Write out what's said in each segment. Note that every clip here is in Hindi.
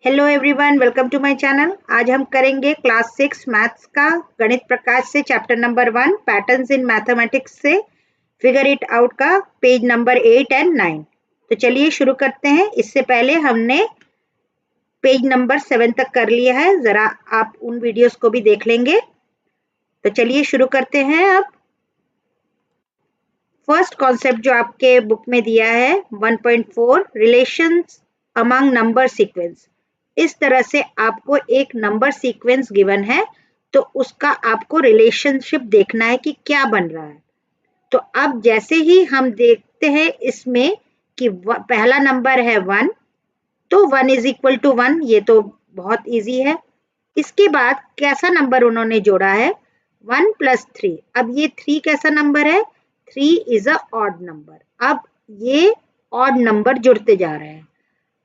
Hello everyone, welcome to my channel. आज हम करेंगे क्लास 6 मैथ्स का गणित प्रकाश से chapter number 1 patterns in mathematics से फिगर इट आउट का पेज नंबर 8 एंड 9। तो चलिए शुरू करते हैं। इससे पहले हमने पेज नंबर 7 तक कर लिया है, जरा आप उन वीडियोस को भी देख लेंगे। तो चलिए शुरू करते हैं। अब फर्स्ट कॉन्सेप्ट जो आपके बुक में दिया है 1.4 रिलेशंस अमंग नंबर सीक्वेंस। इस तरह से आपको एक नंबर सीक्वेंस गिवन है, तो उसका आपको रिलेशनशिप देखना है कि क्या बन रहा है। तो अब जैसे ही हम देखते हैं इसमें कि पहला नंबर है 1, तो 1 इज इक्वल टू 1, ये तो बहुत इजी है। इसके बाद कैसा नंबर उन्होंने जोड़ा है 1 प्लस 3। अब ये 3 कैसा नंबर है, 3 इज अ ऑड नंबर। अब ये ऑड नंबर जुड़ते जा रहे हैं।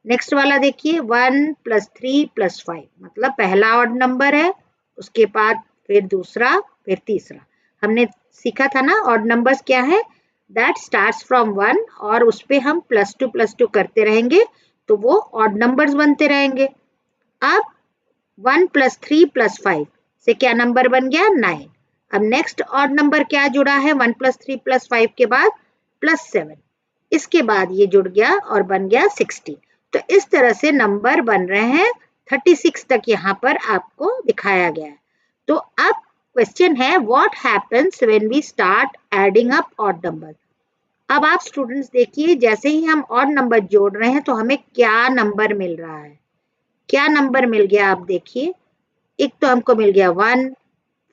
नेक्स्ट वाला देखिए 1 प्लस 3 प्लस 5, मतलब पहला ऑड नंबर है, उसके बाद फिर दूसरा, फिर तीसरा। हमने सीखा था ना ऑड नंबर्स क्या है, दैट स्टार्ट्स फ्रॉम 1 और उस पे हम प्लस टू करते रहेंगे तो वो ऑड नंबर्स बनते रहेंगे। अब 1 प्लस 3 प्लस 5 से क्या नंबर बन गया 9। अब नेक्स्ट ऑड नंबर क्या जुड़ा है 1 प्लस 3 प्लस 5 के बाद प्लस 7, इसके बाद ये जुड़ गया और बन गया 16। तो इस तरह से नंबर बन रहे हैं 36 तक यहाँ पर आपको दिखाया गया है। तो अब क्वेश्चन है what happens when we start adding up odd number. अब आप स्टूडेंट्स देखिए, जैसे ही हम ऑड नंबर जोड़ रहे हैं तो हमें क्या नंबर मिल रहा है, क्या नंबर मिल गया आप देखिए। एक तो हमको मिल गया 1,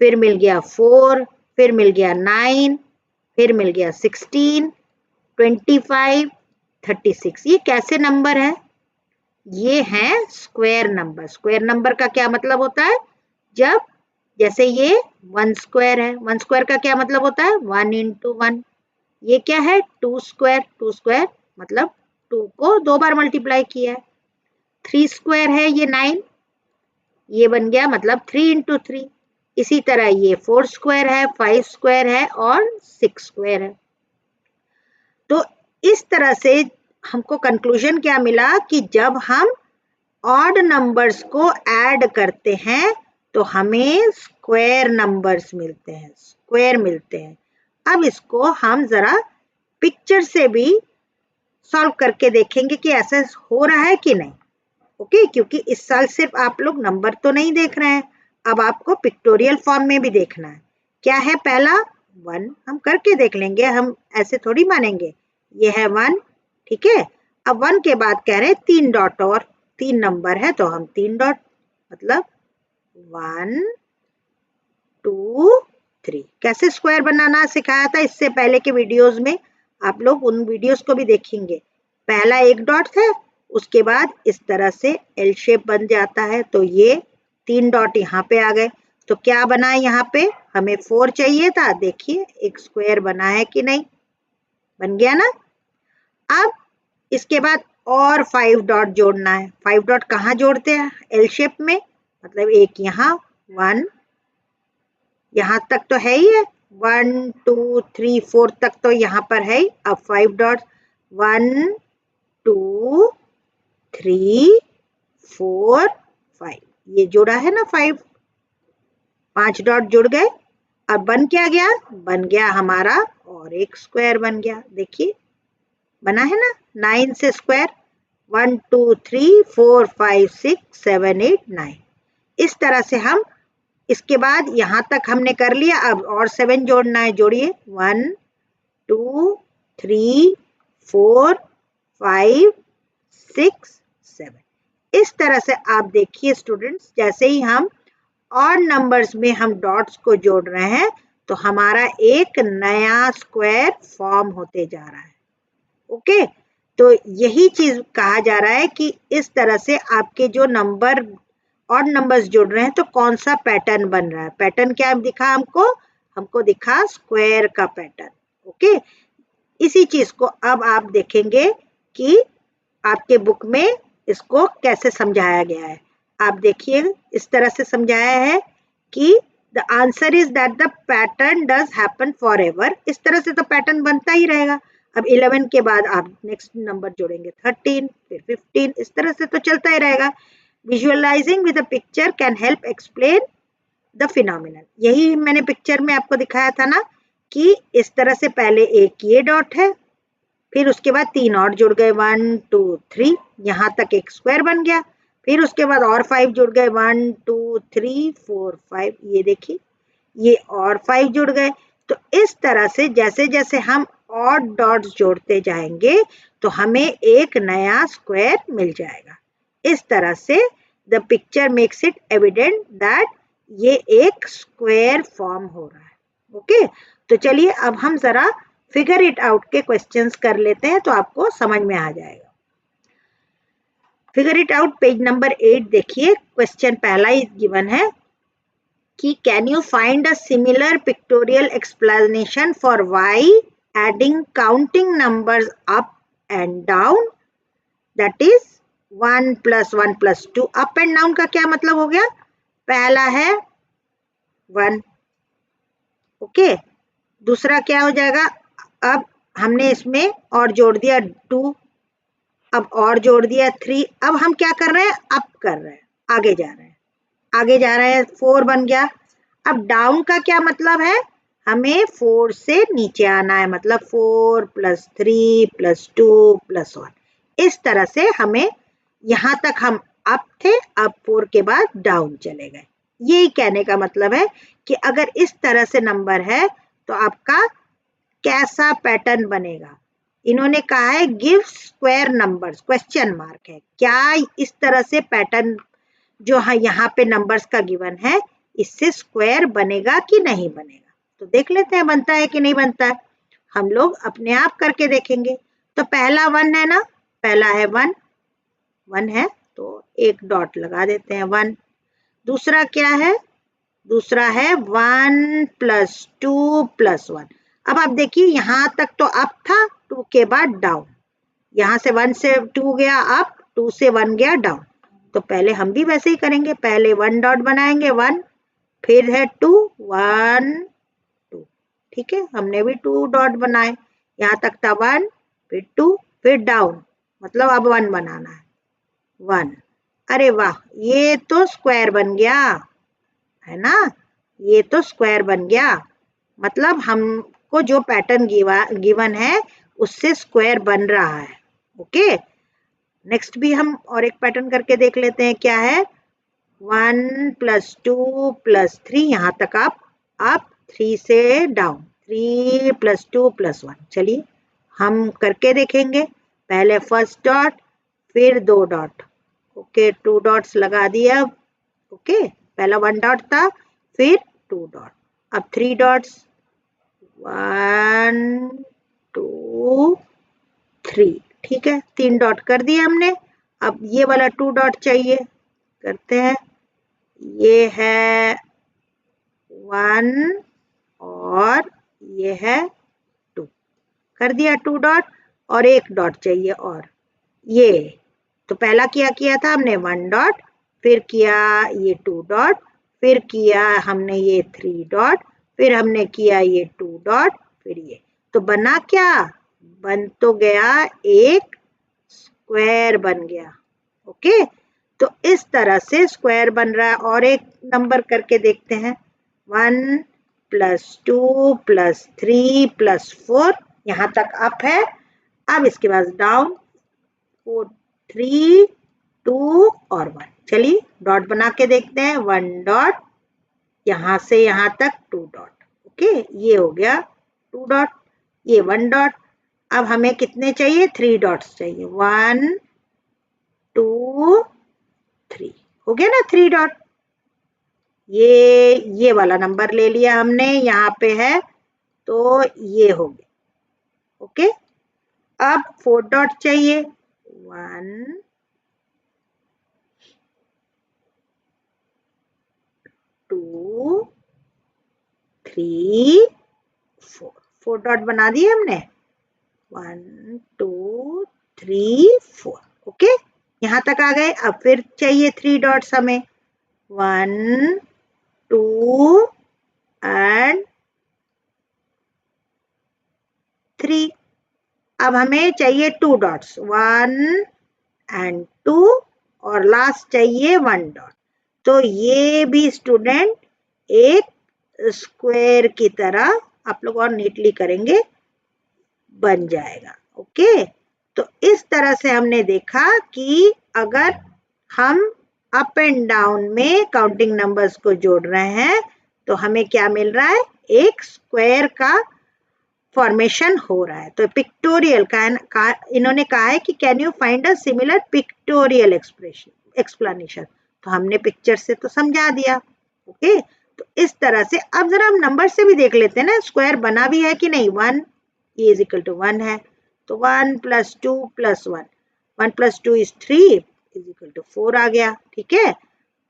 फिर मिल गया 4, फिर मिल गया 9, फिर मिल गया 16, 25, 36। ये कैसे नंबर है, ये है स्क्वायर नंबर। स्क्वायर नंबर का क्या मतलब होता है, जब जैसे ये 1 स्क्वायर है, 1 स्क्वायर का क्या मतलब होता है 1 इंटू 1। ये क्या है 2 स्क्वायर, 2 स्क्वायर मतलब 2 को 2 बार मल्टीप्लाई किया है। 3 स्क्वायर है ये 9, ये बन गया मतलब 3 इंटू 3। इसी तरह ये 4 स्क्वायर है, 5 स्क्वायर है और 6 स्क्वायर है। तो इस तरह से हमको कंक्लूजन क्या मिला कि जब हम ऑड नंबर्स को ऐड करते हैं तो हमें स्क्वायर नंबर्स मिलते हैं, स्क्वायर मिलते हैं। अब इसको हम जरा पिक्चर से भी सॉल्व करके देखेंगे कि ऐसा हो रहा है कि नहीं। ओके, क्योंकि इस साल सिर्फ आप लोग नंबर तो नहीं देख रहे हैं, अब आपको पिक्टोरियल फॉर्म में भी देखना है। क्या है, पहला 1 हम करके देख लेंगे, हम ऐसे थोड़ी मानेंगे। ये है 1, ठीक है। अब 1 के बाद कह रहे हैं 3 डॉट और 3 नंबर है, तो हम 3 डॉट मतलब 1 2 3। कैसे स्क्वायर बनाना सिखाया था इससे पहले के वीडियोस में, आप लोग उन वीडियोस को भी देखेंगे। पहला एक डॉट है, उसके बाद इस तरह से एल शेप बन जाता है, तो ये 3 डॉट यहाँ पे आ गए। तो क्या बना है यहाँ पे, हमें 4 चाहिए था, देखिए एक स्क्वायर बना है कि नहीं, बन गया ना। अब इसके बाद और 5 डॉट जोड़ना है। 5 डॉट कहाँ जोड़ते हैं, एल शेप में, मतलब एक यहाँ 1, यहाँ तक तो है ही है, 1 2 3 4 तक तो यहाँ पर है ही। अब 5 डॉट 1 2 3 4 5, ये जुड़ा है ना 5 डॉट जुड़ गए। अब बन क्या गया, बन गया हमारा और एक स्क्वायर बन गया, देखिए बना है ना 9 से स्क्वायर, 1 2 3 4 5 6 7 8 9। इस तरह से हम, इसके बाद यहाँ तक हमने कर लिया, अब और 7 जोड़ना है, जोड़िए 1 2 3 4 5 6 7। इस तरह से आप देखिए स्टूडेंट्स, जैसे ही हम ऑड नंबर्स में हम डॉट्स को जोड़ रहे हैं तो हमारा एक नया स्क्वायर फॉर्म होते जा रहा है। ओके, तो यही चीज कहा जा रहा है कि इस तरह से आपके जो नंबर ऑड नंबर्स जुड़ रहे हैं तो कौन सा पैटर्न बन रहा है। पैटर्न क्या दिखा हमको, हमको दिखा स्क्वायर का पैटर्न। ओके, इसी चीज को अब आप देखेंगे कि आपके बुक में इसको कैसे समझाया गया है। आप देखिए इस तरह से समझाया है कि the answer is that the pattern does happen for ever. इस तरह से तो पैटर्न बनता ही रहेगा। अब 11 के बाद आप नेक्स्ट नंबर जोड़ेंगे 13, फिर 15, इस तरह से तो चलता ही रहेगा। Visualising with a picture can help explain the phenomenon. यही मैंने पिक्चर में आपको दिखाया था ना कि इस तरह से पहले एक ये डॉट है, फिर उसके बाद 3 और जुड़ गए 1 2 3, यहाँ तक एक स्क्वायर बन गया, फिर उसके बाद और 5 जुड़ गए 1 2 3 4 5, ये देखिए ये और 5 जुड़ गए। तो इस तरह से जैसे जैसे हम और डॉट्स जोड़ते जाएंगे तो हमें एक नया स्क्वायर मिल जाएगा। इस तरह से the picture makes it evident that ये एक स्क्वायर फॉर्म हो रहा है। ओके, तो चलिए अब हम जरा फिगर इट आउट के क्वेश्चंस कर लेते हैं तो आपको समझ में आ जाएगा। Figure it out page number 8 देखिए, क्वेश्चन पहला ही गिवन है कि can you find a similar pictorial explanation for why adding counting numbers up and down, that is 1 + 1 + 2। Up and down का क्या मतलब हो गया? पहला है 1, ओके, दूसरा क्या हो जाएगा? अब हमने इसमें और जोड़ दिया 2, अब और जोड़ दिया 3, अब हम क्या कर रहे हैं? अप कर रहे हैं, आगे जा रहे हैं, आगे जा रहे हैं, 4 बन गया। अब डाउन का क्या मतलब है? हमें 4 से नीचे आना है, मतलब 4 + 3 + 2 + 1। इस तरह से हमें यहां तक हम अप थे, अब 4 के बाद डाउन चले गए। यही कहने का मतलब है कि अगर इस तरह से नंबर है तो आपका कैसा पैटर्न बनेगा। इन्होंने कहा है give square numbers, question mark है, क्या इस तरह से पैटर्न जो यहाँ पे नंबर्स का गिवन है इससे स्क्वायर बनेगा कि नहीं बनेगा। तो देख लेते हैं बनता है कि नहीं बनता है, हम लोग अपने आप करके देखेंगे। तो पहला 1 है ना, पहला है 1, 1 है तो एक डॉट लगा देते हैं 1। दूसरा क्या है? दूसरा है 1 + 2 + 1। अब आप देखिए यहाँ तक तो अप था, 2 के बाद डाउन, यहाँ से 1 से 2 गया अप, 2 से 1 गया डाउन। तो पहले हम भी वैसे ही करेंगे, पहले 1 डॉट बनाएंगे 1, फिर है 2 1 2, ठीक है, हमने भी 2 डॉट बनाए, यहाँ तक था 1 फिर 2 फिर डाउन, मतलब अब 1 बनाना है 1। अरे वाह, ये तो स्क्वायर बन गया है ना, ये तो स्क्वायर बन गया, मतलब हमको जो पैटर्न गिवन है उससे स्क्वायर बन रहा है। ओके, नेक्स्ट भी हम और एक पैटर्न करके देख लेते हैं क्या है। 1 + 2 + 3, यहाँ तक आप 3 से डाउन, 3 + 2 + 1। चलिए हम करके देखेंगे, पहले फर्स्ट डॉट फिर 2 डॉट, ओके 2 डॉट्स लगा दिया। ओके, पहला 1 डॉट था फिर 2 डॉट, अब 3 डॉट्स 1 2 3, ठीक है 3 डॉट कर दिए हमने। अब ये वाला 2 डॉट चाहिए, करते हैं, ये है 1 और ये है 2, कर दिया 2 डॉट, और एक डॉट चाहिए और ये, तो पहला किया था हमने 1 डॉट, फिर किया ये 2 डॉट, फिर किया हमने ये 3 डॉट, फिर हमने किया ये 2 डॉट, फिर ये, तो बना क्या? बन तो गया एक स्क्वायर बन गया। ओके, तो इस तरह से स्क्वायर बन रहा है। और एक नंबर करके देखते हैं, 1 + 2 + 3 + 4, यहाँ तक अप है, अब इसके बाद डाउन 4 3 2 और 1। चलिए डॉट बना के देखते हैं, 1 डॉट, यहाँ से यहाँ तक 2 डॉट, ओके ये हो गया 2 डॉट, ये 1 डॉट। अब हमें कितने चाहिए? 3 डॉट्स चाहिए, 1 2 3, हो गया ना 3 डॉट। ये वाला नंबर ले लिया हमने, यहाँ पे है तो ये हो गया। ओके, अब 4 डॉट चाहिए, 1 2 3 4, 4 डॉट बना दिए हमने, 1 2 3 4। ओके, यहाँ तक आ गए। अब फिर चाहिए 3 डॉट्स हमें, 1 2 एंड 3। अब हमें चाहिए 2 डॉट्स, 1 एंड 2 और लास्ट चाहिए 1 डॉट। तो ये भी स्टूडेंट एक स्क्वायर की तरह आप लोग और नीटली करेंगे बन जाएगा। ओके, तो इस तरह से हमने देखा कि अगर हम अप एंड डाउन में काउंटिंग नंबर्स को जोड़ रहे हैं तो हमें क्या मिल रहा है, एक स्क्वायर का फॉर्मेशन हो रहा है। तो पिक्टोरियल का इन्होंने कहा है कि can you find a similar pictorial explanation. तो हमने पिक्चर से तो समझा दिया। ओके, तो इस तरह से अब जरा हम नंबर से भी देख लेते हैं ना, स्क्वायर बना भी है कि नहीं। 1 इज इक्वल टू 1 है, तो 1 + 2 + 1, 1 + 2 is 3 इज इक्वल टू 4 आ गया। ठीक है,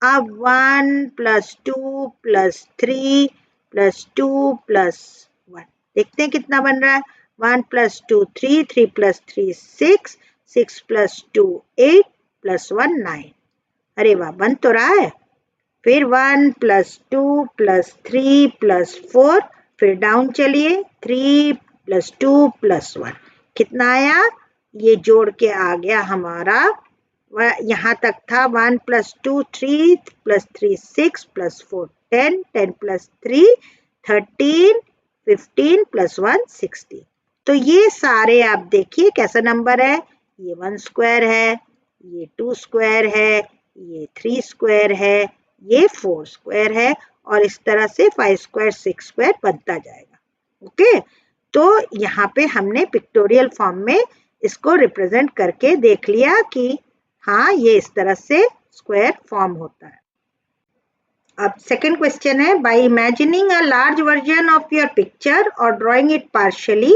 अब 1 + 2 + 3 + 2 + 1 देखते हैं कितना बन रहा है। 1 + 2 3, 3 + 3 6, 6 + 2 8 + 1 9। अरे वाह, बन तो रहा है। फिर 1 + 2 + 3 + 4, फिर डाउन चलिए 3 + 2 + 1 कितना आया, ये जोड़ के आ गया हमारा, यहाँ तक था 1 + 2 3 + 3 6 + 4 10, 10 + 3 13, 15 + 1 16। तो ये सारे आप देखिए कैसा नंबर है, ये 1 स्क्वायर है, ये 2 स्क्वायर है, ये 3 स्क्वायर है, ये 4 स्क्वायर है, और इस तरह से 5 स्क्वायर 6 स्क्वायर बनता जाएगा। ओके, तो यहाँ पे हमने पिक्टोरियल फॉर्म में इसको रिप्रेजेंट करके देख लिया कि हाँ ये इस तरह से स्क्वायर फॉर्म होता है। अब सेकंड क्वेश्चन है, by imagining a large version of your picture और drawing it partially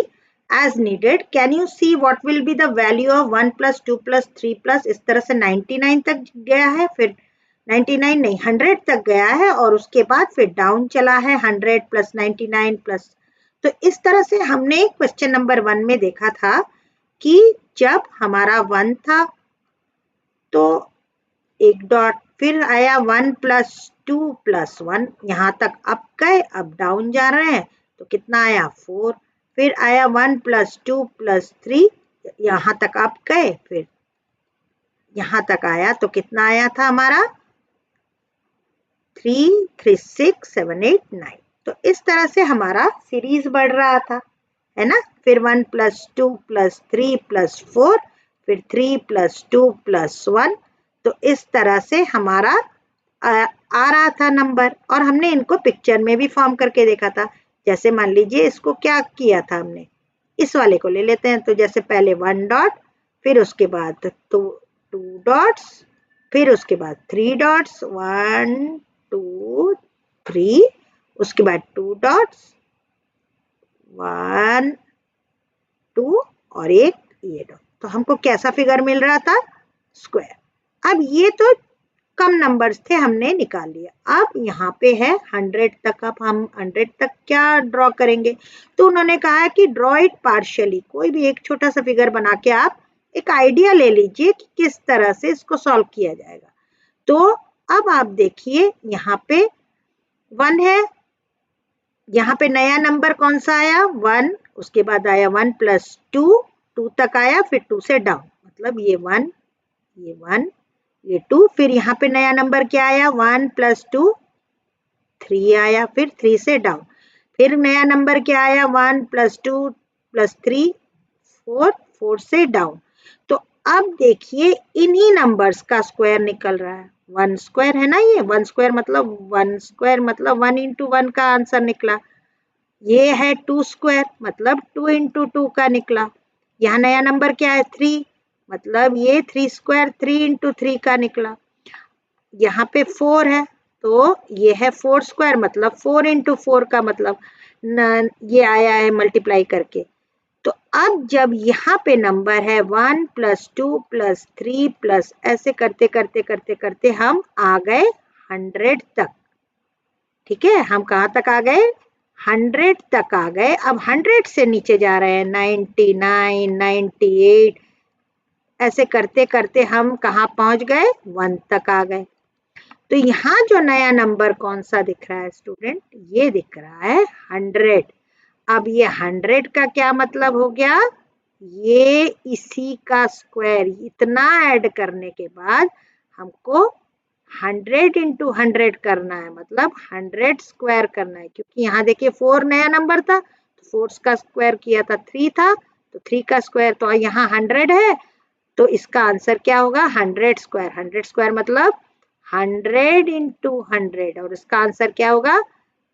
as needed, can you see what will be the value of 1 + 2 + 3 + इस तरह से 99 तक गया है, फिर 99 नहीं 100 तक गया है, और उसके बाद फिर डाउन चला है 100 + 99 +। तो इस तरह से हमने क्वेश्चन नंबर 1 में देखा था कि जब हमारा 1 था तो एक डॉट, फिर आया 1 + 2 + 1, यहाँ तक अप गए, अब डाउन जा रहे हैं तो कितना आया 4, फिर आया 1 + 2 + 3, यहाँ तक अप गए, फिर यहाँ तक आया तो कितना आया था हमारा 3 3 6 7 8 9। तो इस तरह से हमारा सीरीज बढ़ रहा था, है ना। फिर 1 + 2 + 3 + 4, फिर 3 + 2 + 1, तो इस तरह से हमारा आ रहा था नंबर, और हमने इनको पिक्चर में भी फॉर्म करके देखा था। जैसे मान लीजिए इसको क्या किया था हमने, इस वाले को ले लेते हैं। तो जैसे पहले 1 डॉट, फिर उसके बाद 2 डॉट्स, फिर उसके बाद 3 डॉट्स, 1 2 3, उसके बाद 2 डॉट्स 1 2 और एक ये डॉट। तो हमको कैसा फिगर मिल रहा था, स्क्वायर। अब ये तो कम नंबर्स थे, हमने निकाल लिया। अब यहाँ पे है 100 तक, अब हम 100 तक क्या ड्रॉ करेंगे। तो उन्होंने कहा कि ड्रॉ इट पार्शियली, कोई भी एक छोटा सा फिगर बना के आप एक आइडिया ले लीजिए कि किस तरह से इसको सॉल्व किया जाएगा। तो अब आप देखिए यहाँ पे 1 है, यहाँ पे नया नंबर कौन सा आया 1, उसके बाद आया 1 + 2, 2 तक आया, फिर 2 से डाउन, मतलब ये 1 ये 1 ये 2, फिर यहाँ पे नया नंबर क्या आया 1 + 2 3 आया, फिर 3 से डाउन, फिर नया नंबर क्या आया 1 + 2 + 3 4, 4 से डाउन। तो अब देखिए इन्हीं नंबर्स का स्क्वायर निकल रहा है, 1 स्क्वायर है ना, ये 1 स्क्वायर मतलब 1 स्क्वायर मतलब 1 × 1 का आंसर निकला। ये है 2 स्क्वायर मतलब 2 × 2 का निकला। यहाँ नया नंबर क्या है 3, मतलब ये 3 स्क्वायर 3 × 3 का निकला। यहाँ पे 4 है तो ये है 4 स्क्वायर मतलब 4 × 4 का, मतलब ये आया है मल्टीप्लाई करके। तो अब जब यहाँ पे नंबर है 1 + 2 + 3 + ऐसे करते करते करते करते हम आ गए 100 तक। ठीक है, हम कहाँ तक आ गए 100 तक आ गए। अब 100 से नीचे जा रहे हैं 99 98, ऐसे करते करते हम कहाँ पहुंच गए 1 तक आ गए। तो यहाँ जो नया नंबर कौन सा दिख रहा है स्टूडेंट, ये दिख रहा है 100। अब ये 100 का क्या मतलब हो गया, ये इसी का स्क्वायर, इतना ऐड करने के बाद हमको 100 इंटू 100 करना है, मतलब 100 स्क्वायर करना है, क्योंकि यहाँ देखिए 4 नया नंबर था तो 4 का स्क्वायर किया था 3 था तो 3 का स्क्वायर, तो यहाँ 100 है तो इसका आंसर क्या होगा 100 स्क्वायर। 100 स्क्वायर मतलब 100 इंटू 100 और इसका आंसर क्या होगा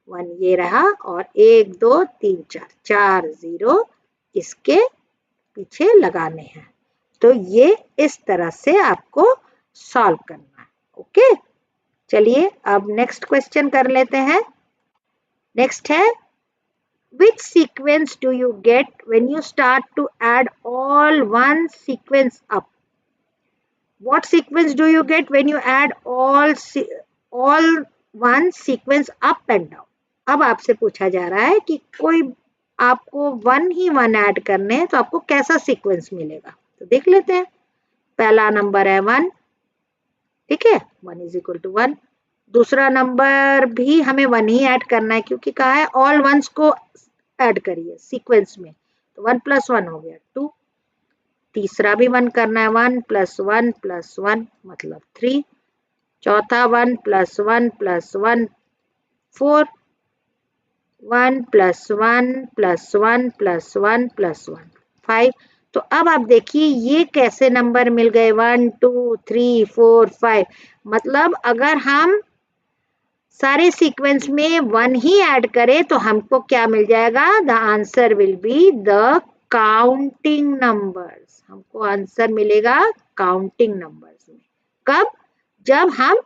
1 ये रहा, और 1 2 3 4 4 0 इसके पीछे लगाने हैं। तो ये इस तरह से आपको सॉल्व करना है। ओके, चलिए अब नेक्स्ट क्वेश्चन कर लेते हैं। नेक्स्ट है which sequence do you get when you start to add all one sequence up? What sequence do you get when you add all one sequence up and down? अब आपसे पूछा जा रहा है कि कोई आपको वन ही वन ऐड करने हैं तो आपको कैसा सीक्वेंस मिलेगा, तो देख लेते हैं। पहला नंबर है 1, ठीक है, 1 इज इक्वल टू 1। दूसरा नंबर भी हमें 1 ही ऐड करना है क्योंकि कहा है ऑल वंस को ऐड करिए सीक्वेंस में, तो 1 + 1 हो गया 2। तीसरा भी 1 करना है, 1 + 1 + 1 मतलब 3। चौथा 1 + 1 + 1 4। 1 + 1 + 1 + 1 + 1 5। तो अब आप देखिए ये कैसे नंबर मिल गए 1 2 3 4 5, मतलब अगर हम सारे सीक्वेंस में 1 ही ऐड करें तो हमको क्या मिल जाएगा, the answer will be the counting numbers. हमको आंसर मिलेगा काउंटिंग नंबर्स में। कब, जब हम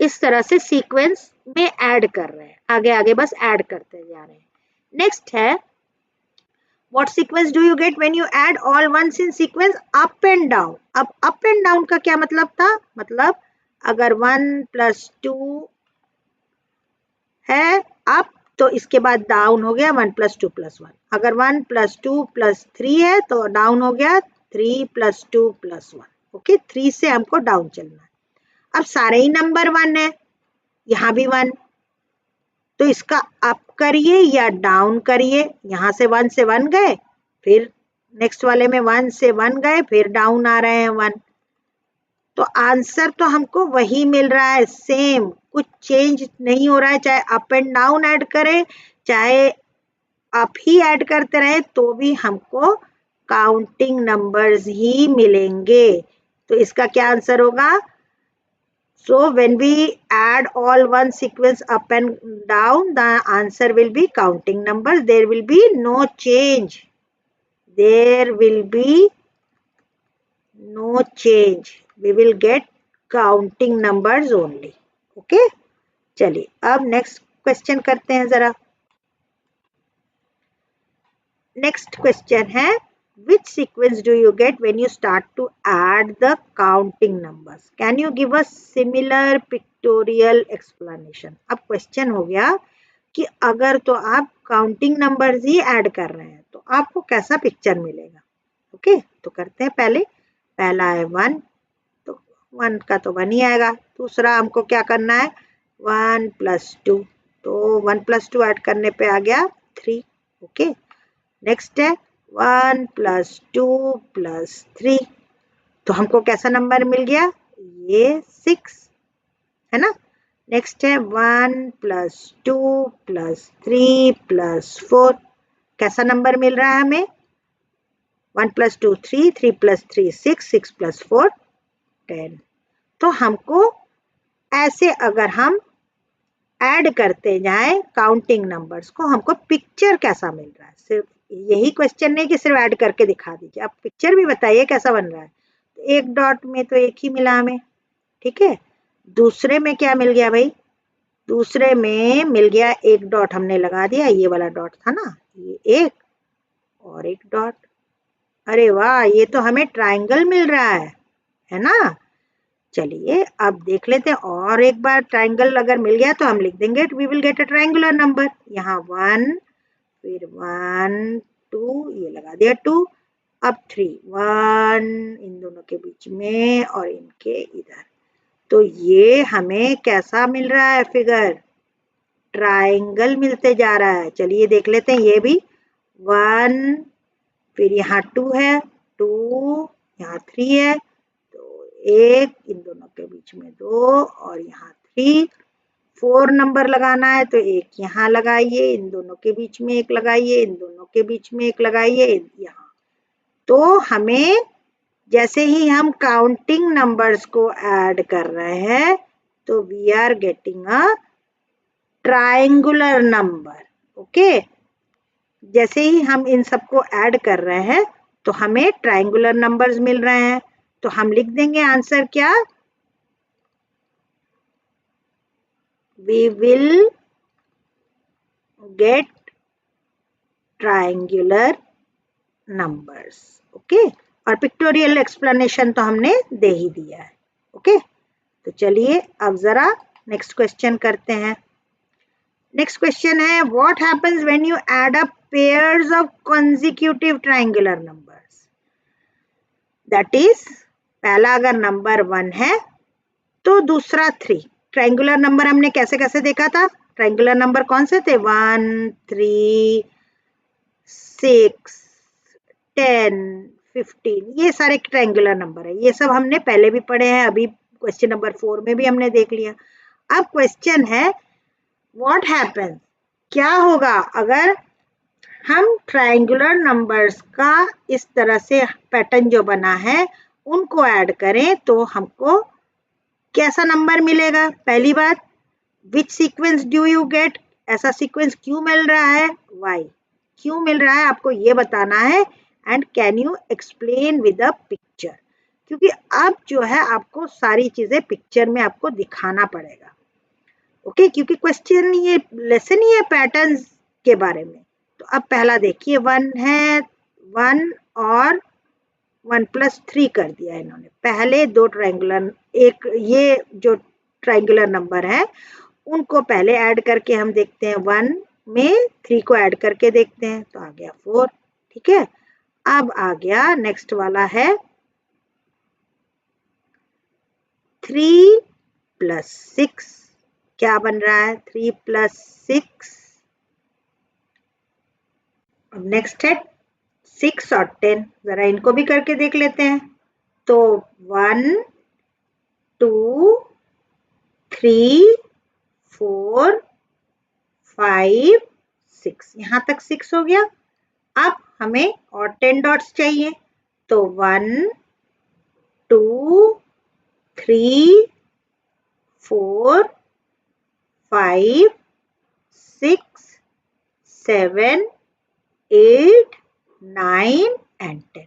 इस तरह से सीक्वेंस में ऐड कर रहे हैं, आगे आगे बस ऐड करते जा रहे हैं। नेक्स्ट है what sequence do you get when you add all ones in sequence up and down? अब up and down का क्या मतलब था, मतलब अगर 1 + 2 है अप तो इसके बाद डाउन हो गया 1 + 2 + 1। अगर 1 + 2 + 3 है तो डाउन हो गया 3 + 2 + 1। ओके, 3 से हमको डाउन चलना है। अब सारे ही नंबर 1 है, यहाँ भी 1, तो इसका अप करिए या डाउन करिए। यहाँ से 1 से 1 गए, फिर नेक्स्ट वाले में 1 से 1 गए, फिर डाउन आ रहे हैं 1, तो आंसर तो हमको वही मिल रहा है सेम, कुछ चेंज नहीं हो रहा है। चाहे अप एंड डाउन ऐड करें, चाहे अप ही ऐड करते रहे, तो भी हमको काउंटिंग नंबर्स ही मिलेंगे। तो इसका क्या आंसर होगा, so when we add all one sequence up and down, the answer will be counting numbers. There will be no change, there will be no change, we will get counting numbers only. Okay, चलिए अब नेक्स्ट क्वेश्चन करते हैं जरा। नेक्स्ट क्वेश्चन है which sequence do you get when you start to add the counting numbers? Can you give a similar pictorial explanation? अब क्वेश्चन हो गया कि अगर तो आप काउंटिंग नंबर्स ही ऐड कर रहे हैं तो आपको कैसा पिक्चर मिलेगा। ओके, तो करते हैं। पहला है 1, तो 1 का तो 1 ही आएगा। दूसरा हमको क्या करना है 1 + 2, तो 1 + 2 ऐड करने पे आ गया 3। ओके, नेक्स्ट है 1 + 2 + 3, तो हमको कैसा नंबर मिल गया, ये 6 है ना। नेक्स्ट है 1 + 2 + 3 + 4, कैसा नंबर मिल रहा है हमें 1 + 2 3, 3 + 3 6, 6 + 4 10। तो हमको ऐसे अगर हम ऐड करते जाएं काउंटिंग नंबर्स को, हमको पिक्चर कैसा मिल रहा है। सिर्फ यही क्वेश्चन नहीं कि सिर्फ ऐड करके दिखा दीजिए, आप पिक्चर भी बताइए कैसा बन रहा है। तो एक डॉट में तो एक ही मिला हमें, ठीक है। दूसरे में क्या मिल गया भाई, दूसरे में मिल गया एक डॉट हमने लगा दिया, ये वाला डॉट था ना, ये एक और एक डॉट। अरे वाह, ये तो हमें ट्राइंगल मिल रहा है ना। चलिए अब देख लेते हैं और एक बार, ट्राइंगल अगर मिल गया तो हम लिख देंगे we will get a triangular number. यहाँ 1, फिर 1 2, ये लगा दिया 2, अब 3 1 इन दोनों के बीच में और इनके इधर, तो ये हमें कैसा मिल रहा है फिगर, ट्राइंगल मिलते जा रहा है। चलिए देख लेते हैं ये भी 1, फिर यहाँ 2 है 2, यहाँ 3 है, तो 1, इन दोनों के बीच में 2 और यहाँ 3। 4 नंबर लगाना है तो एक यहाँ लगाइए, इन दोनों के बीच में एक लगाइए, इन दोनों के बीच में एक लगाइए यहाँ। तो हमें जैसे ही हम काउंटिंग नंबर्स को ऐड कर रहे हैं तो we are getting a triangular number. Okay, जैसे ही हम इन सबको ऐड कर रहे हैं तो हमें ट्रायंगुलर नंबर्स मिल रहे हैं। तो हम लिख देंगे आंसर क्या, we will get triangular numbers. Okay, और पिक्टोरियल एक्सप्लेनेशन तो हमने दे ही दिया है। ओके, तो चलिए अब जरा नेक्स्ट क्वेश्चन करते हैं। नेक्स्ट क्वेश्चन है, what happens when you add up pairs of consecutive triangular numbers. That is, पहला अगर नंबर 1 है तो दूसरा 3। ट्रायंगुलर नंबर हमने कैसे कैसे देखा था, ट्रायंगुलर नंबर कौन से थे, 1, 3, 6, 10, 15, ये सारे ट्रायंगुलर नंबर है। ये सब हमने पहले भी पढ़े हैं, अभी क्वेश्चन नंबर 4 में भी हमने देख लिया। अब क्वेश्चन है, व्हाट हैपेंस, क्या होगा अगर हम ट्रायंगुलर नंबर्स का इस तरह से पैटर्न जो बना है उनको ऐड करें तो हमको कैसा नंबर मिलेगा। पहली बात, विच सीक्वेंस डू यू गेट, ऐसा सीक्वेंस क्यों मिल रहा है, वाई, क्यों मिल रहा है आपको ये बताना है। And can you explain with a picture, क्योंकि अब जो है आपको सारी चीजें पिक्चर में आपको दिखाना पड़ेगा। ओके, क्योंकि क्वेश्चन ये लेसन ही है पैटर्न्स के बारे में। तो अब पहला देखिए, 1 है, 1 और 1+3 कर दिया इन्होंने। पहले दो ट्रायंगुलर, एक ये जो ट्रायंगुलर नंबर है उनको पहले ऐड करके हम देखते हैं, 1 में 3 को ऐड करके देखते हैं तो आ गया 4। ठीक है, अब आ गया नेक्स्ट वाला है 3 + 6, क्या बन रहा है 3 + 6। अब नेक्स्ट है 6 और 10, जरा इनको भी करके देख लेते हैं। तो 1, 2, 3, 4, 5, 6, यहां तक 6 हो गया। अब हमें और 10 डॉट्स चाहिए, तो 1, 2, 3, 4, 5, 6, 7, 8, 9 एंड 10।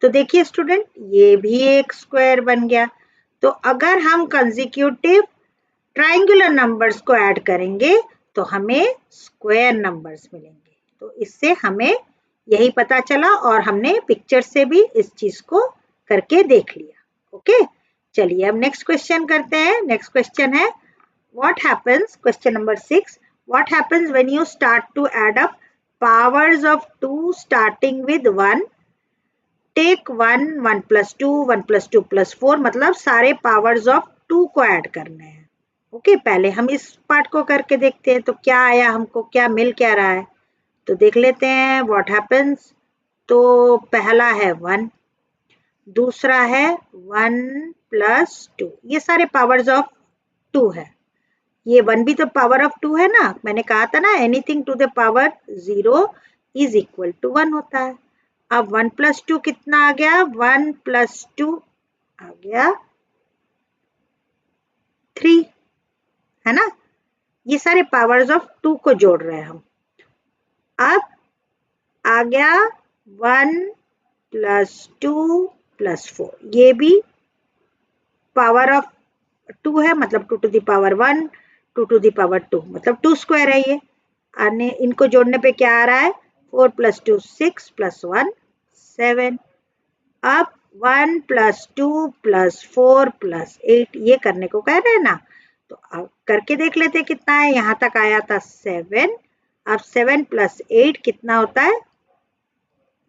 तो देखिए स्टूडेंट, ये भी एक स्क्वायर बन गया। तो अगर हम कंसेक्यूटिव ट्रायंगुलर नंबर्स को ऐड करेंगे तो हमें स्क्वायर नंबर्स मिलेंगे। तो इससे हमें यही पता चला और हमने पिक्चर से भी इस चीज को करके देख लिया। ओके, चलिए अब नेक्स्ट क्वेश्चन करते हैं। नेक्स्ट क्वेश्चन है, what happens, question number 6, what happens when you start to add up powers of 2 starting with 1, take 1, 1 + 2, 1 + 2 + 4, मतलब सारे powers of 2 को ऐड करने हैं। ओके, पहले हम इस पार्ट को करके देखते हैं तो क्या आया, हमको क्या मिल क्या रहा है। तो देख लेते हैं व्हाट हैपेंस। तो पहला है 1, दूसरा है 1 + 2, ये सारे पावर्स ऑफ 2 है। ये 1 भी तो पावर ऑफ 2 है ना, मैंने कहा था ना anything to the power 0 is equal to 1 होता है। अब 1 + 2 कितना आ गया, 1 + 2 आ गया 3, है ना। ये सारे पावर्स ऑफ 2 को जोड़ रहे हैं हम। अब आ गया 1 + 2 + 4, ये भी पावर ऑफ 2 है, मतलब 2 to the power 1, 2 to the power 2, मतलब 2 स्क्वायर है ये। इनको जोड़ने पे क्या आ रहा है, 4 + 2 6 + 1 7। अब 1 + 2 + 4 + 8, ये करने को कह रहे हैं ना, तो अब करके देख लेते हैं कितना है। यहाँ तक आया था 7, अब 7 + 8 कितना होता है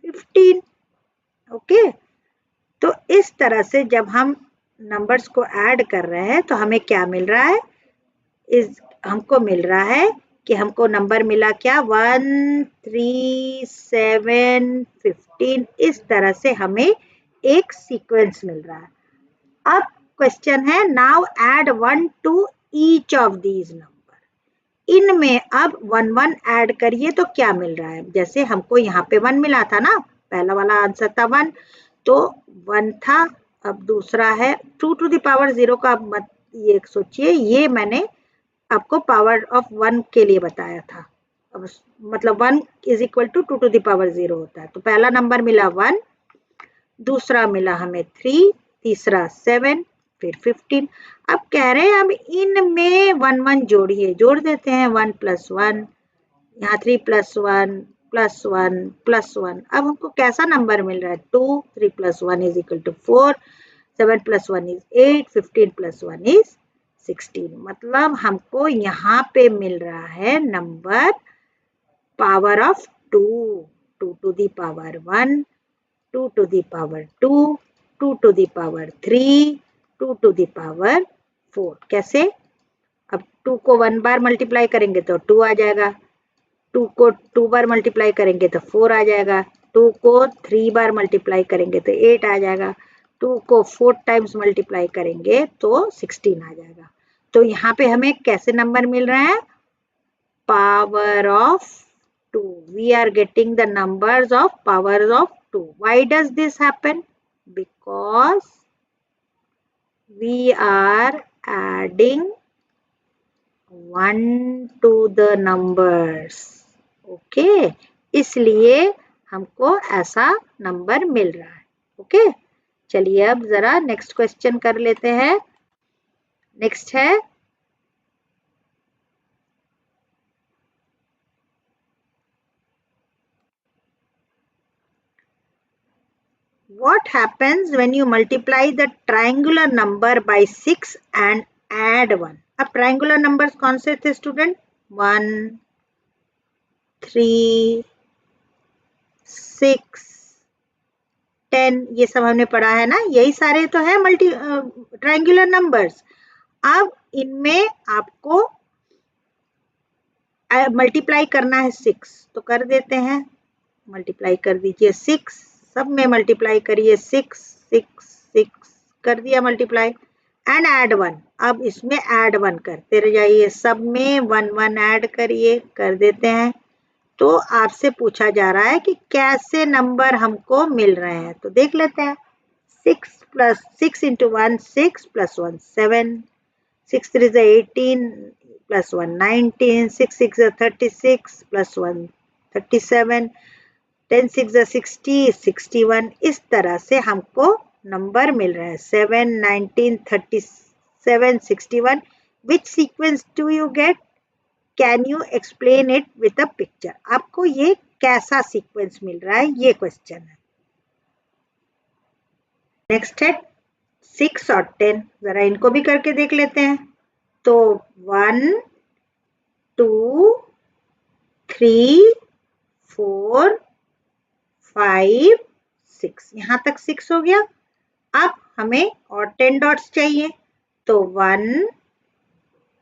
15। ओके, तो इस तरह से जब हम नंबर्स को ऐड कर रहे हैं तो हमें क्या मिल रहा है, हमको मिल रहा है कि हमको नंबर मिला क्या, 1, 3, 7, 15, इस तरह से हमें एक सीक्वेंस मिल रहा है। अब क्वेश्चन है now add 1 to each of these number. इनमें अब 1 1 ऐड करिए तो क्या मिल रहा है, जैसे हमको यहाँ पे 1 मिला था ना, पहला वाला आंसर था 1, तो 1 था। अब दूसरा है 2 टू द पावर 0 का, अब मत ये सोचिए, ये मैंने आपको पावर ऑफ 1 के लिए बताया था। अब मतलब 1 is equal to 2 to the power 0 होता है। तो पहला नंबर मिला 1, दूसरा मिला हमें 3, तीसरा 7, फिर 15। अब कह रहे हैं अब इनमें 1 1 जोड़िए, जोड़ देते हैं 1 प्लस 1, यहाँ 3 प्लस 1 प्लस 1 प्लस 1। अब हमको कैसा नंबर मिल रहा है, 2, 3 plus 1 is equal to 4, 7 plus 1 is 8, 15 plus 1 is 16। मतलब हमको यहाँ पे मिल रहा है number power of 2, 2 to the power 1, 2 to the power 2, 2 to the power 3, 2 to the power 4। कैसे, अब 2 को 1 बार मल्टीप्लाई करेंगे तो 2 आ जाएगा, 2 को 2 बार मल्टीप्लाई करेंगे तो 4 आ जाएगा, 2 को 3 बार मल्टीप्लाई करेंगे तो 8 आ जाएगा, 2 को 4 टाइम्स मल्टीप्लाई करेंगे तो 16 आ जाएगा। तो यहाँ पे हमें कैसे नंबर मिल रहा है, power of 2. We are getting the numbers of powers of 2. Why does this happen? Because we are adding 1 to the numbers. Okay, इसलिए हमको ऐसा नंबर मिल रहा है। ओके, चलिए अब जरा नेक्स्ट क्वेश्चन कर लेते हैं। नेक्स्ट है what happens when you multiply the triangular number by 6 and add 1? अब ट्रायंगुलर नंबर्स कौन से थे स्टूडेंट, 1, 3, 6, 10, ये सब हमने पढ़ा है ना, यही सारे तो है ट्रायंगुलर नंबर्स। अब इनमें आपको मल्टीप्लाई करना है 6, तो कर देते हैं, मल्टीप्लाई कर दीजिए 6, सब में मल्टीप्लाई करिए 6, 6, 6 कर दिया मल्टीप्लाई, एंड ऐड 1। अब इसमें ऐड 1 करते रह जाइए, सब में 1 1 ऐड करिए, कर देते हैं। तो आपसे पूछा जा रहा है कि कैसे नंबर हमको मिल रहे हैं, तो देख लेते हैं। 6 plus 6 into 1 6 plus 1 7, 6 3 is 18 plus 1 19, 6 6 is 36 plus 1 37, 10 6 is 60 61। इस तरह से हमको नंबर मिल रहा है 7 19 37 61। विच sequence do you get, can you explain it with a picture. आपको ये कैसा सीक्वेंस मिल रहा है, ये क्वेश्चन है। नेक्स्ट है 6 और 10, जरा इनको भी करके देख लेते हैं। तो 1 2 3 4 5 6, यहाँ तक 6 हो गया। अब हमें और 10 डॉट्स चाहिए, तो 1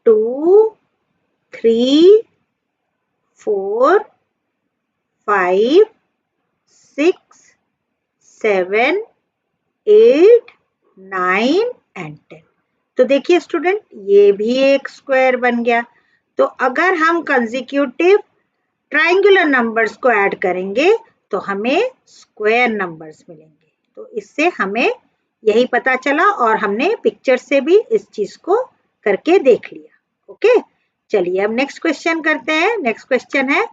2 3 4 5 6 7 8 9 एंड 10। तो देखिए स्टूडेंट, ये भी एक स्क्वायर बन गया। तो अगर हम कंसेक्यूटिव ट्रायंगुलर नंबर्स को ऐड करेंगे तो हमें स्क्वायर नंबर्स मिलेंगे। तो इससे हमें यही पता चला और हमने पिक्चर से भी इस चीज को करके देख लिया। ओके, चलिए अब नेक्स्ट क्वेश्चन करते हैं। नेक्स्ट क्वेश्चन है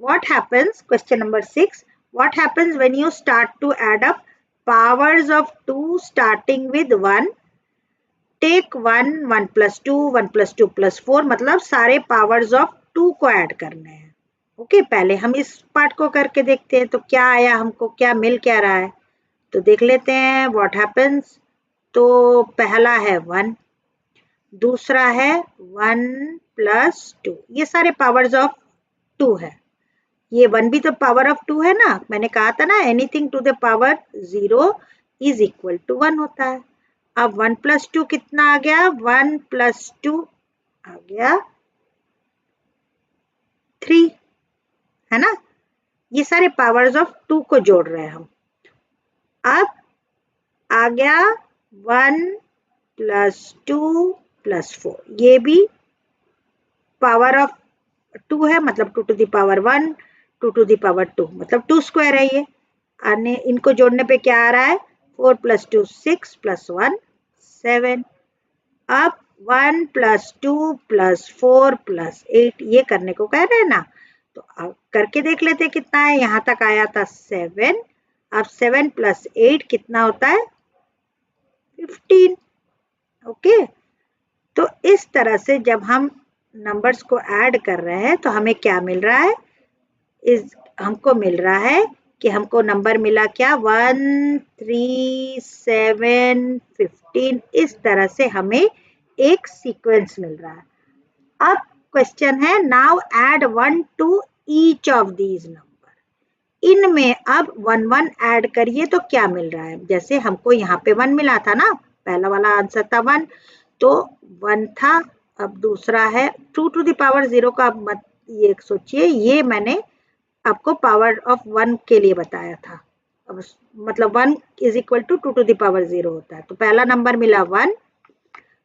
what happens, question number 6, what happens when you start to add up powers of 2 starting with 1, take 1 1 plus 2 1 plus 2 plus 4, मतलब सारे powers of 2 को ऐड करने हैं। ओके, पहले हम इस पार्ट को करके देखते हैं तो क्या आया, हमको क्या मिल क्या रहा है, तो देख लेते हैं व्हाट हैपेंस। तो पहला है 1, दूसरा है 1 प्लस 2, ये सारे पावर्स ऑफ 2 है। ये 1 भी तो पावर ऑफ 2 है ना, मैंने कहा था ना anything to the power 0 is equal to 1 होता है। अब 1 प्लस 2 कितना आ गया, 1 प्लस 2 आ गया 3, है ना। ये सारे पावर्स ऑफ 2 को जोड़ रहे हैं हम। अब आ गया 1 +2 +4, ये भी पावर ऑफ 2 है, मतलब 2 to the power 1, 2 to the power 2, मतलब 2 स्क्वायर है ये। आने इनको जोड़ने पे क्या आ रहा है, 4 + 2 6 + 1 7। अब 1 + 2 + 4 + 8 ये करने को कह रहे हैं ना, तो अब करके देख लेते हैं कितना है। यहाँ तक आया था 7, अब 7 + 8 कितना होता है, 15। ओके, तो इस तरह से जब हम नंबर्स को ऐड कर रहे हैं तो हमें क्या मिल रहा है, हमको मिल रहा है कि हमको नंबर मिला क्या, 1 3 7 15। इस तरह से हमें एक सीक्वेंस मिल रहा है। अब क्वेश्चन है, now add 1 to each of these number. इनमें अब 1 1 ऐड करिए तो क्या मिल रहा है, जैसे हमको यहाँ पे 1 मिला था ना, पहला वाला आंसर था 1, तो 1 था। अब दूसरा है 2 to the power 0 का, आप मत ये सोचिए, ये मैंने आपको पावर ऑफ 1 के लिए बताया था। अब मतलब 1 = 2 to the power 0 होता है। तो पहला नंबर मिला 1,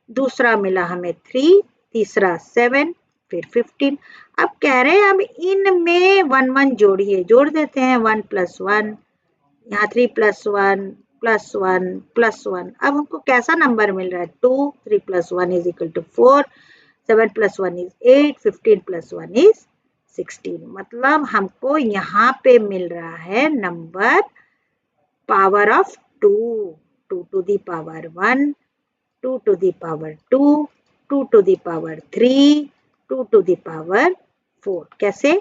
दूसरा मिला हमें 3, तीसरा 7, फिर 15। अब कह रहे हैं अब इनमें 1 1 जोड़िए, जोड़ देते हैं 1 + 1, यहाँ 3 + 1 + 1 + 1। अब हमको कैसा नंबर मिल रहा है, 2, 3 + 1 = 4, 7 + 1 = 8, 15 + 1 = 16। मतलब हमको यहाँ पे मिल रहा है number power of 2, 2 to the power 1, 2 to the power 2, 2 to the power 3, 2 to the power 4। कैसे,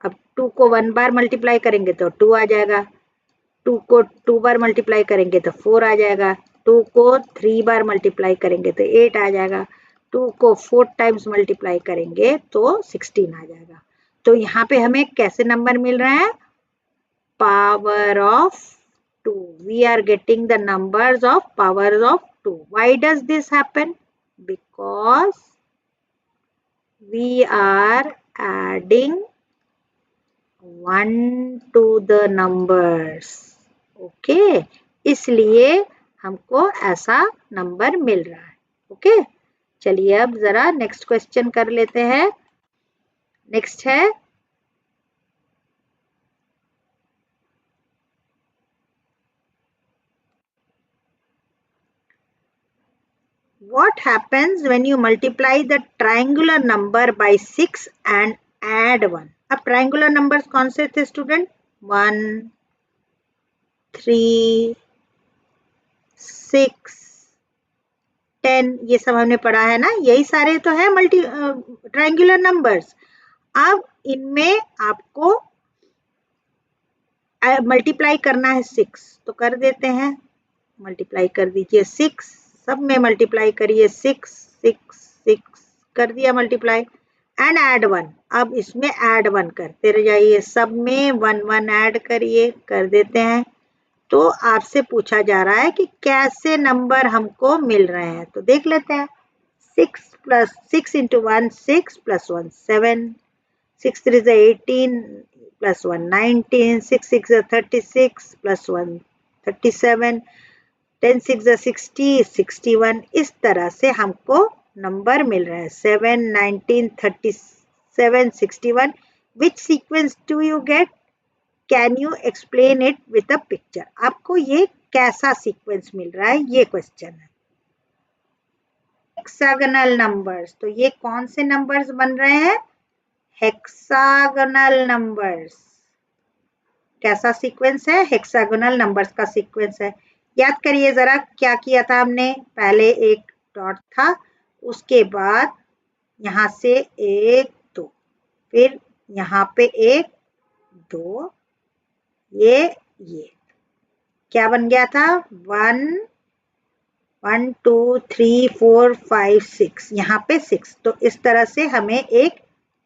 अब 2 को 1 बार मल्टीप्लाई करेंगे तो 2 आ जाएगा, 2 को 2 बार मल्टीप्लाई करेंगे तो 4 आ जाएगा, 2 को 3 बार मल्टीप्लाई करेंगे तो 8 आ जाएगा, 2 को 4 टाइम्स मल्टीप्लाई करेंगे तो 16 आ जाएगा। तो यहाँ पे हमें कैसे नंबर मिल रहे हैं, power of 2। We are getting the numbers of powers of 2. Why does this happen? Because we are adding 1 to the numbers. Okay, इसलिए हमको ऐसा नंबर मिल रहा है। ओके, चलिए अब जरा नेक्स्ट क्वेश्चन कर लेते हैं। नेक्स्ट है, what happens when you multiply the triangular number by 6 and add 1? अब ट्रायंगुलर नंबर्स कौन से थे स्टूडेंट, 1 3 6 10, ये सब हमने पढ़ा है ना, यही सारे तो है ट्रायंगुलर नंबर्स। अब इनमें आपको मल्टीप्लाई करना है 6, तो कर देते हैं, मल्टीप्लाई कर दीजिए 6, सब में मल्टीप्लाई करिए 6 6 6, कर दिया मल्टीप्लाई, एंड ऐड 1। अब इसमें ऐड 1 करते रह जाइए, सब में 1 1 ऐड करिए, कर देते हैं। तो आपसे पूछा जा रहा है कि कैसे नंबर हमको मिल रहे हैं, तो देख लेते हैं। 6 + 6 × 1 6 + 1 7, 6 3 = 18 + 1 19, 6 6 = 36 + 1 37, 10 6 = 60 61। इस तरह से हमको नंबर मिल रहा है 7 19 37 61। विच sequence do you get, can you explain it with a picture. आपको ये कैसा सीक्वेंस मिल रहा है, ये क्वेश्चन है। हेक्सागोनल नंबर्स, तो ये कौन से नंबर्स बन रहे हैं, हेक्सागोनल नंबर्स। कैसा सीक्वेंस है, हेक्सागोनल नंबर्स का सीक्वेंस है। याद करिए जरा क्या किया था हमने, पहले एक डॉट था, उसके बाद यहाँ से 1 2, फिर यहाँ पे 1 2, ये क्या बन गया था, 1 1 2 3 4 5 6, यहाँ पे 6। तो इस तरह से हमें एक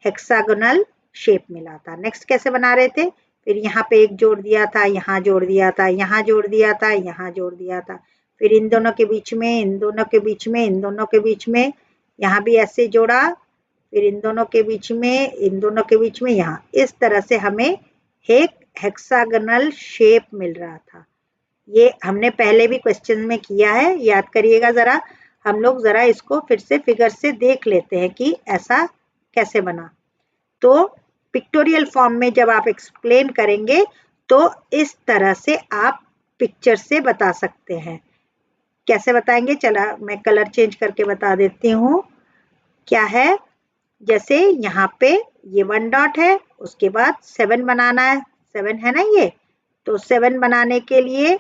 हेक्सागोनल शेप मिला था। नेक्स्ट कैसे बना रहे थे, फिर यहाँ पे एक जोड़ दिया था, यहाँ जोड़ दिया था, यहाँ जोड़ दिया था, यहाँ जोड़ दिया था, फिर इन दोनों के बीच में, इन दोनों के बीच में, इन दोनों के बीच में, यहाँ भी ऐसे जोड़ा, फिर इन दोनों के बीच में, इन दोनों के बीच में, यहाँ। इस तरह से हमें एक हेक्सागोनल शेप मिल रहा था। ये हमने पहले भी क्वेश्चन में किया है, याद करिएगा जरा। हम लोग जरा इसको फिर से फिगर से देख लेते हैं कि ऐसा कैसे बना। तो पिक्टोरियल फॉर्म में जब आप एक्सप्लेन करेंगे तो इस तरह से आप पिक्चर से बता सकते हैं। कैसे बताएंगे, चला मैं कलर चेंज करके बता देती हूँ। क्या है, जैसे यहाँ पे ये 1 डॉट है, उसके बाद 7 बनाना है, 7 है ना ये, तो 7 बनाने के लिए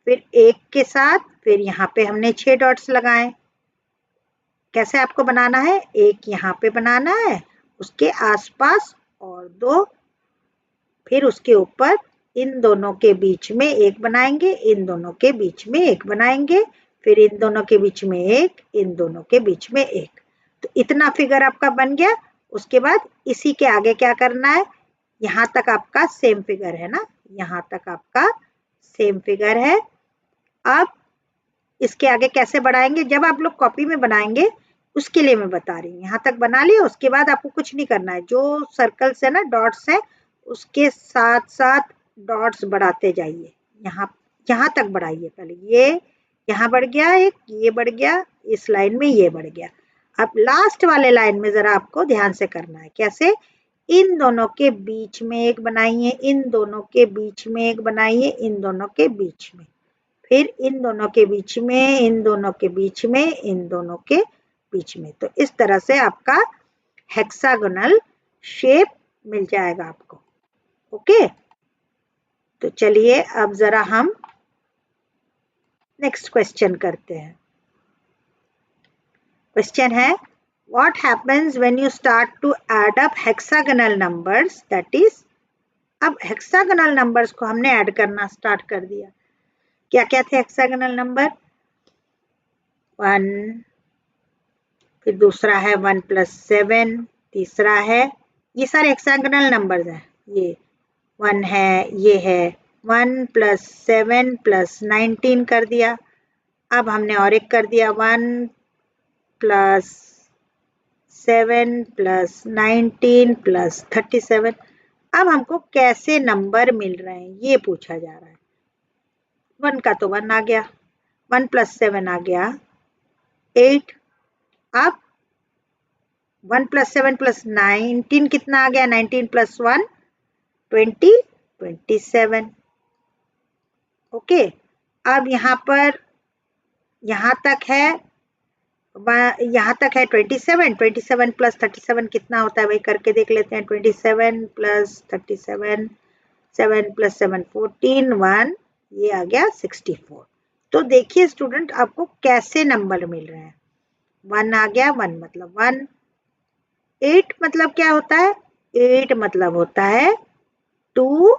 फिर 1 के साथ फिर यहाँ पे हमने 6 डॉट्स लगाए। कैसे आपको बनाना है, एक यहाँ पे बनाना है, उसके आसपास और 2, फिर उसके ऊपर इन दोनों के बीच में एक बनाएंगे, इन दोनों के बीच में एक बनाएंगे, फिर इन दोनों के बीच में एक, इन दोनों के बीच में एक। तो इतना फिगर आपका बन गया। उसके बाद इसी के आगे क्या करना है, यहाँ तक आपका सेम फिगर है ना, यहाँ तक आपका सेम फिगर है। अब इसके आगे कैसे बढ़ाएंगे, जब आप लोग कॉपी में बनाएंगे उसके लिए मैं बता रही हूँ। यहाँ तक बना लिया, उसके बाद आपको कुछ नहीं करना है, जो सर्कल्स है ना, डॉट्स है, उसके साथ साथ डॉट्स बढ़ाते जाइए। यहाँ तक बढ़ाइए। पहले ये यहाँ बढ़ गया, एक ये बढ़ गया, इस लाइन में ये बढ़ गया। अब लास्ट वाले लाइन में जरा आपको ध्यान से करना है। कैसे, इन दोनों के बीच में एक बनाइए, इन दोनों के बीच में एक बनाइए, इन दोनों के बीच में, फिर इन दोनों के बीच में, इन दोनों के बीच में, इन दोनों के बीच में। तो इस तरह से आपका हेक्सागोनल शेप मिल जाएगा आपको। ओके, तो चलिए अब जरा हम नेक्स्ट क्वेश्चन करते हैं। क्वेश्चन है, what happens when you start to add up hexagonal numbers, that is, अब हेक्सागोनल नंबर्स को हमने ऐड करना स्टार्ट कर दिया। क्या क्या थे हेक्सागोनल नंबर, 1, फिर दूसरा है 1 + 7, तीसरा है, ये सारे हेक्सागोनल नंबर्स हैं। ये 1 है, ये है 1 + 7 + 19 कर दिया। अब हमने और एक कर दिया 1 + 7 + 19 + 37। अब हमको कैसे नंबर मिल रहे हैं ये पूछा जा रहा है। 1 का तो 1 आ गया, 1 + 7 आ गया 8। अब 1 + 7 + 19 कितना आ गया, 19 + 1 20, 27। ओके, अब यहाँ पर यहाँ तक है 27, 27 + 37 कितना होता है वही करके देख लेते हैं। 27 + 37, 7 + 7 14, 1, ये आ गया 64। तो देखिए स्टूडेंट, आपको कैसे नंबर मिल रहे हैं। 1 आ गया, 1 मतलब 1। 8 मतलब क्या होता है, 8 मतलब होता है 2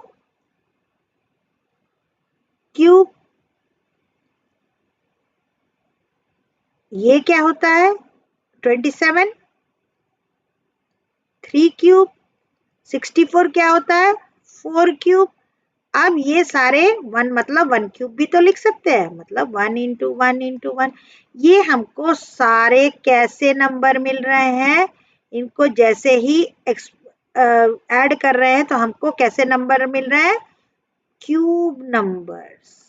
क्यूब। ये क्या होता है 27, 3 क्यूब। 64 क्या होता है 4 क्यूब। अब ये सारे 1 मतलब 1 क्यूब भी तो लिख सकते हैं, मतलब 1 × 1 × 1। ये हमको सारे कैसे नंबर मिल रहे हैं, इनको जैसे ही ऐड कर रहे हैं तो हमको कैसे नंबर मिल रहे हैं, क्यूब नंबर्स।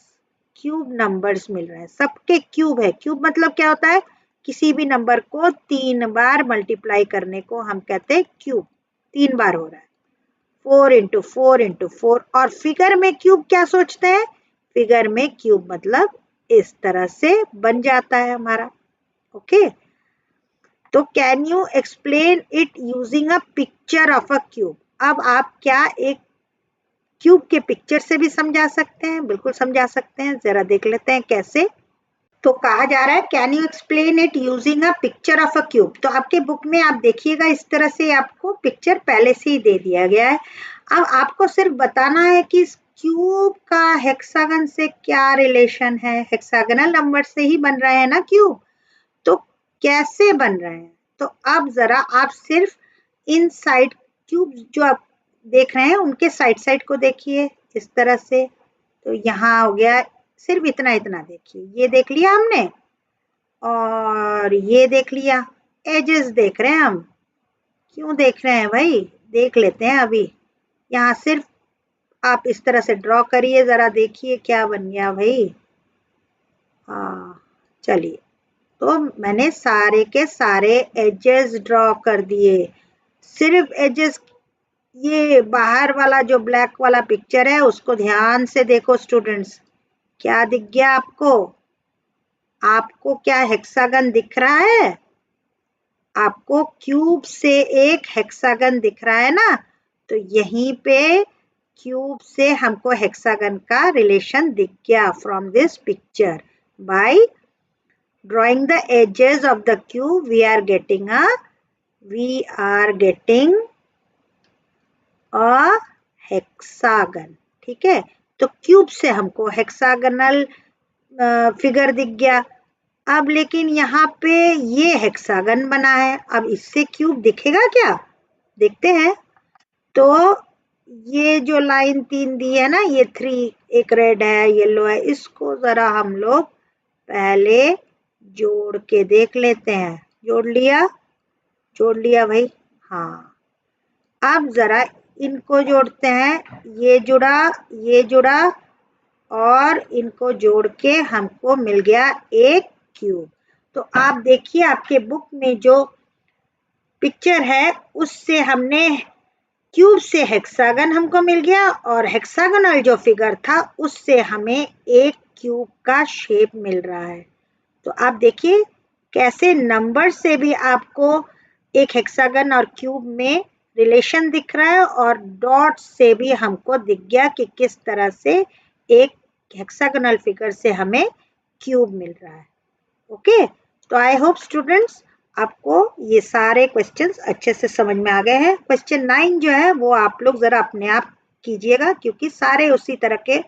क्यूब नंबर्स मिल रहे हैं, सबके क्यूब है। क्यूब मतलब क्या होता है, किसी भी नंबर को 3 बार मल्टीप्लाई करने को हम कहते हैं क्यूब। 3 बार हो रहा है, 4 × 4 × 4। और फिगर में क्यूब क्या सोचते हैं, फिगर में क्यूब मतलब इस तरह से बन जाता है हमारा। ओके, तो can you explain it using a picture of a cube. अब आप क्या एक क्यूब के पिक्चर से भी समझा सकते हैं, बिल्कुल समझा सकते हैं। जरा देख लेते हैं कैसे। तो कहा जा रहा है can you explain it using a picture of a cube. तो आपके बुक में आप देखिएगा इस तरह से आपको पिक्चर पहले से ही दे दिया गया है। अब आपको सिर्फ बताना है कि इस क्यूब का हेक्सागन से क्या रिलेशन है। हेक्सागोनल नंबर से ही बन रहे हैं ना क्यूब, तो कैसे बन रहे हैं। तो अब जरा आप सिर्फ इन साइड क्यूब जो आप देख रहे हैं उनके साइड साइड को देखिए इस तरह से। तो यहाँ हो गया, सिर्फ इतना इतना देखिए, ये देख लिया हमने और ये देख लिया। एजेस देख रहे हैं हम, क्यों देख रहे हैं भाई, देख लेते हैं अभी। यहाँ सिर्फ आप इस तरह से ड्रॉ करिए, जरा देखिए क्या बन गया भाई। हाँ चलिए, तो मैंने सारे के सारे एजेस ड्रॉ कर दिए। सिर्फ एजेस, ये बाहर वाला जो ब्लैक वाला पिक्चर है उसको ध्यान से देखो स्टूडेंट्स। क्या दिख गया आपको? आपको क्या हेक्सागन दिख रहा है? आपको क्यूब से एक हेक्सागन दिख रहा है ना, तो यहीं पे क्यूब से हमको हेक्सागन का रिलेशन दिख गया from this picture. By drawing the edges of the cube we are getting a hexagon. ठीक है, तो क्यूब से हमको हेक्सागनल फिगर दिख गया। अब लेकिन यहाँ पे ये हेक्सागन बना है, अब इससे क्यूब दिखेगा क्या? देखते हैं। तो ये जो लाइन 3 दी है ना, ये 3, एक रेड है येलो है, इसको जरा हम लोग पहले जोड़ के देख लेते हैं। जोड़ लिया भाई। हाँ, अब जरा इनको जोड़ते हैं। ये जुड़ा और इनको जोड़ के हमको मिल गया एक क्यूब। तो आप देखिए आपके बुक में जो पिक्चर है उससे हमने क्यूब से हेक्सागन हमको मिल गया, और हेक्सागोनल जो फिगर था उससे हमें एक क्यूब का शेप मिल रहा है। तो आप देखिए कैसे नंबर से भी आपको एक हेक्सागन और क्यूब में रिलेशन दिख रहा है, और डॉट से भी हमको दिख गया कि किस तरह से एक हेक्सागोनल फिगर से हमें क्यूब मिल रहा है। ओके, तो आई होप स्टूडेंट्स आपको ये सारे क्वेश्चंस अच्छे से समझ में आ गए हैं। क्वेश्चन 9 जो है वो आप लोग जरा अपने आप कीजिएगा, क्योंकि सारे उसी तरह के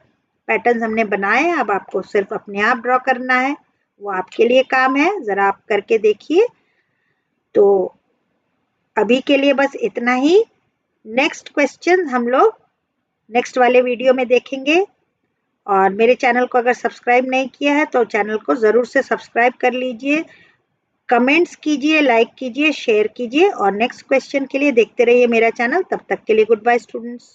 पैटर्न हमने बनाए हैं। अब आपको सिर्फ अपने आप ड्रॉ करना है, वो आपके लिए काम है, जरा आप करके देखिए। तो अभी के लिए बस इतना ही। नेक्स्ट क्वेश्चन हम लोग नेक्स्ट वाले वीडियो में देखेंगे। और मेरे चैनल को अगर सब्सक्राइब नहीं किया है तो चैनल को ज़रूर से सब्सक्राइब कर लीजिए, कमेंट्स कीजिए, लाइक कीजिए, शेयर कीजिए, और नेक्स्ट क्वेश्चन के लिए देखते रहिए मेरा चैनल। तब तक के लिए गुड बाय स्टूडेंट्स।